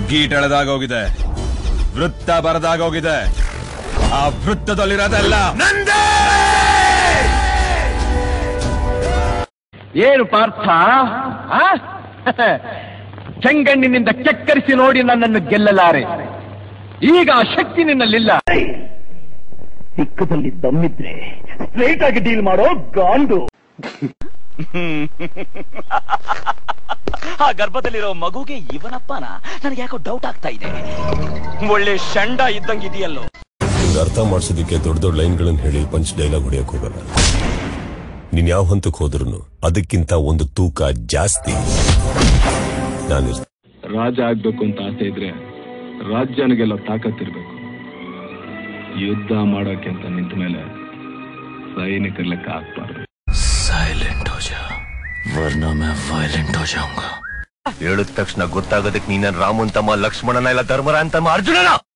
ಗೀಟ್ ಎಳೆದಾಗೋಗಿದೆ, ವೃತ್ತ ಬರದಾಗೋಗಿದೆ. ಆ ವೃತ್ತದಲ್ಲಿರೋದಲ್ಲ ನಂದೇ. ಏನು ಪಾರ್ಥ, ಚೆಂಗಣ್ಣಿನಿಂದ ಕೆಕ್ಕರಿಸಿ ನೋಡಿ ನನ್ನನ್ನು ಗೆಲ್ಲಲಾರೆ. ಈಗ ಆ ಶಕ್ತಿ ನಿನ್ನಲ್ಲಿಲ್ಲ. ದಿಕ್ಕದಲ್ಲಿ ದಮ್ಮಿದ್ರೆ ಸ್ಟ್ರೈಟ್ ಆಗಿ ಡೀಲ್ ಮಾಡೋ ಗಾಂಡು. ಆ ಗರ್ಭದಲ್ಲಿರೋ ಮಗುಗೆ ಇವನಪ್ಪನ ನನಗೆ ಯಾಕೋ ಡೌಟ್ ಆಗ್ತಾ ಇದೆ. ಒಳ್ಳೆ ಶಂಡ ಇದ್ದಂಗಿದೆಯಲ್ಲೋ. ಅರ್ಥ ಮಾಡಿಸೋದಕ್ಕೆ ದೊಡ್ಡ ದೊಡ್ಡ ಲೈನ್ಗಳನ್ನು ಹೇಳಿ ಪಂಚ್ ಡೈಲಾಗ್ ಹೊಡಿಯಕ್ ಹೋಗಲ್ಲ. ನೀನ್ ಯಾವ ಹಂತಕ್ಕೆ ಹೋದ್ರು ಅದಕ್ಕಿಂತ ಒಂದು ತೂಕ ಜಾಸ್ತಿ. ನಾನು ರಾಜ ಆಗ್ಬೇಕು ಅಂತ ಆಸೆ ಇದ್ರೆ ರಾಜ್ಯನಿಗೆಲ್ಲ ತಾಕತ್ತಿರ್ಬೇಕು. ಯುದ್ಧ ಮಾಡೋಕೆ ಅಂತ ನಿಂತ ಮೇಲೆ ಸೈನಿಕರ ಲೆಕ್ಕ ಹಾಕ್ಬಾರ್ದು. ಸೈಲೆಂಟ್ ಹೋ ಜಾ ವರ್ನಾ ಮೈ ವೈಲೆಂಟ್ ಹೋ ಜಾऊंगा. ಹೇಳಿದ ತಕ್ಷಣ ಗೊತ್ತಾಗೋದಕ್ಕೆ ನೀನ ರಾಮನ್ ತಮ್ಮ, ಲಕ್ಷ್ಮಣನ ಇಲ್ಲ ಧರ್ಮರ ಅಂತಮ್ಮ, ಅರ್ಜುನನ.